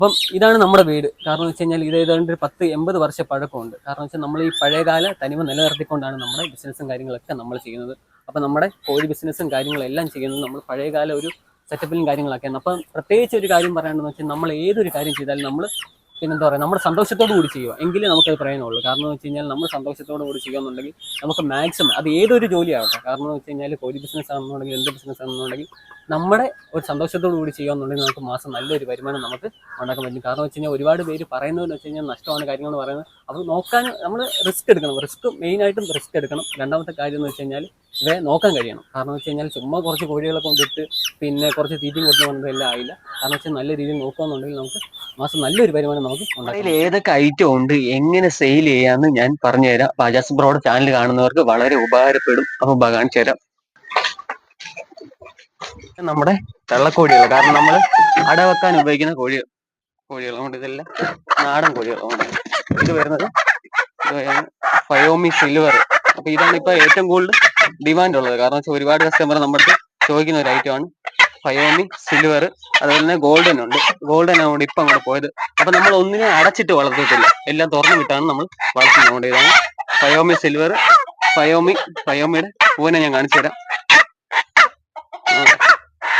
അപ്പം ഇതാണ് നമ്മുടെ വീട്. കാരണം വെച്ച് കഴിഞ്ഞാൽ ഇത് ഏതാണ്ട് ഒരു 10-80 വർഷം പഴക്കമുണ്ട്. കാരണം വെച്ചാൽ നമ്മൾ ഈ പഴയകാല തനിമ നിലനിർത്തിക്കൊണ്ടാണ് നമ്മുടെ ബിസിനസ്സും കാര്യങ്ങളൊക്കെ നമ്മൾ ചെയ്യുന്നത്. അപ്പം നമ്മുടെ കോഴി ബിസിനസ്സും കാര്യങ്ങളെല്ലാം ചെയ്യുന്നത് നമ്മൾ പഴയകാല ഒരു സെറ്റപ്പിലും കാര്യങ്ങളൊക്കെയാണ്. അപ്പം പ്രത്യേകിച്ച് ഒരു കാര്യം പറയേണ്ടതെന്ന് വെച്ചാൽ നമ്മൾ ഏതൊരു കാര്യം ചെയ്താലും നമ്മൾ പിന്നെന്താ പറയുക, നമ്മുടെ സന്തോഷത്തോടു കൂടി ചെയ്യുക എങ്കിലേ നമുക്കത് പറയാനുള്ളൂ. കാരണം എന്ന് വെച്ച് കഴിഞ്ഞാൽ നമ്മൾ സന്തോഷത്തോടു കൂടി ചെയ്യുകയെന്നുണ്ടെങ്കിൽ നമുക്ക് മാക്സിമം അത് ഏതൊരു ജോലിയാകട്ടെ, കാരണം എന്ന് വെച്ച് കഴിഞ്ഞാൽ കോഴി ബിസിനസ് ആണെന്നുണ്ടെങ്കിൽ എന്ത് ബിസിനസ് ആണെന്നുണ്ടെങ്കിൽ നമ്മുടെ ഒരു സന്തോഷത്തോടു കൂടി ചെയ്യുകയെന്നുണ്ടെങ്കിൽ നമുക്ക് മാസം നല്ലൊരു വരുമാനം നമുക്ക് ഉണ്ടാക്കാൻ പറ്റും. കാരണം വെച്ച് കഴിഞ്ഞാൽ ഒരുപാട് പേര് പറയുന്നതെന്ന് വെച്ച് കഴിഞ്ഞാൽ നഷ്ടമാണ് കാര്യങ്ങൾ എന്ന് പറയുന്നത്. അത് നോക്കാൻ നമ്മൾ റിസ്ക് എടുക്കണം. റിസ്ക് മെയിനായിട്ടും റിസ്ക് എടുക്കണം. രണ്ടാമത്തെ കാര്യം എന്ന് വെച്ച് കഴിഞ്ഞാൽ ഇവയെ നോക്കാൻ കഴിയണം. കാരണം വെച്ച് കഴിഞ്ഞാൽ ചുമ്മാ കുറച്ച് കോഴികളെ കൊണ്ടിട്ട് പിന്നെ കുറച്ച് തീറ്റയും കൊടുത്തുകൊണ്ട് എല്ലാം ആയില്ല. കാരണം വെച്ചാൽ നല്ല രീതിയിൽ നോക്കുകയെന്നുണ്ടെങ്കിൽ നമുക്ക് മാസം നല്ലൊരു വരുമാനം നമുക്ക് ഉണ്ടാക്കാം. ഏതൊക്കെ ഐറ്റം ഉണ്ട്, എങ്ങനെ സെയിൽ ചെയ്യാന്ന് ഞാൻ പറഞ്ഞുതരാം. അജാസ് ബ്രോയുടെ ചാനൽ കാണുന്നവർക്ക് വളരെ ഉപകാരപ്പെടും. അപ്പൊ കാണിച്ചു തരാം. നമ്മുടെ വെള്ളക്കോഴികൾ, കാരണം നമ്മൾ അടവെക്കാൻ ഉപയോഗിക്കുന്ന കോഴികൾ കൊണ്ട് ഇതെല്ലാം നാടൻ കോഴികൾ. ഇത് വരുന്നത് ഫയോമി സിൽവർ. അപ്പൊ ഇതാണ് ഇപ്പൊ ഏറ്റവും കൂടുതൽ ഡിമാൻഡ് ഉള്ളത്. കാരണം വെച്ചാൽ ഒരുപാട് കസ്റ്റമർ നമ്മുടെ ചോദിക്കുന്ന ഒരു ഐറ്റമാണ് ഫയോമി സിൽവർ. അതുപോലെ തന്നെ ഗോൾഡൻ ഉണ്ട്. ഗോൾഡൻ ആണ് ഇപ്പൊ അങ്ങോട്ട് പോയത്. അപ്പൊ നമ്മൾ ഒന്നിനെ അടച്ചിട്ട് വളർത്തിയിട്ടില്ല, എല്ലാം തുറന്നു വിട്ടാണ് നമ്മൾ വളർത്തുന്നത്. ഇതാണ് ഫയോമി സിൽവർ. ഫയോമിയുടെ പൂവിനെ ഞാൻ കാണിച്ചു തരാം.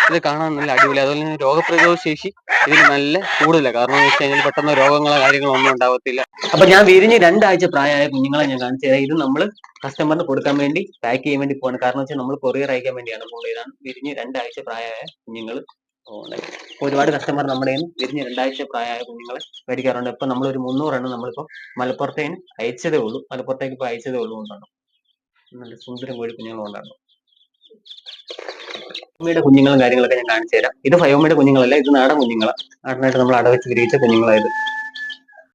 ഇത് കാണാൻ നല്ല അടിപൊളി. അതുപോലെ തന്നെ രോഗപ്രതിരോധ ശേഷി ഇതിന് നല്ല കൂടുതലാണ്. കാരണം എന്ന് വെച്ച് കഴിഞ്ഞാൽ പെട്ടെന്ന് രോഗങ്ങളോ കാര്യങ്ങളോ ഒന്നും ഉണ്ടാവത്തില്ല. അപ്പൊ ഞാൻ വിരിഞ്ഞ് 2 ആഴ്ച പ്രായമായ കുഞ്ഞുങ്ങളെ ഞാൻ കാണിച്ചു തരാം. ഇത് നമ്മൾ കസ്റ്റമറിന് കൊടുക്കാൻ വേണ്ടി പാക്ക് ചെയ്യാൻ വേണ്ടി പോവാണ്. കാരണം വെച്ചാൽ നമ്മൾ കൊറിയർ അയക്കാൻ വേണ്ടിയാണ് പോകുന്നത്. ഇതാണ് വിരിഞ്ഞ് 2 ആഴ്ച പ്രായമായ കുഞ്ഞുങ്ങൾ. ഒരുപാട് കസ്റ്റമർ നമ്മുടെ വിരിഞ്ഞ് 2 ആഴ്ച പ്രായമായ കുഞ്ഞുങ്ങളെ മേടിക്കാറുണ്ട്. ഇപ്പൊ നമ്മളൊരു 300 എണ്ണം നമ്മളിപ്പോ മലപ്പുറത്തേന് അയച്ചതേ ഉള്ളൂ. മലപ്പുറത്തേക്ക് ഇപ്പൊ അയച്ചതേ ഉള്ളൂ. കൊണ്ടാണ് നല്ല സുന്ദരം കോഴി കുഞ്ഞുങ്ങൾ കൊണ്ടാണ്. ഫയോമിയുടെ കുഞ്ഞുങ്ങളും കാര്യങ്ങളൊക്കെ ഞാൻ കാണിച്ചു തരാം. ഇത് ഫയോമിയുടെ കുഞ്ഞുങ്ങളല്ല, ഇത് നാടൻ കുഞ്ഞുങ്ങളാണ്. നാടനായിട്ട് നമ്മൾ അടവെച്ച് വിരിയിച്ച കുഞ്ഞുങ്ങളായത്.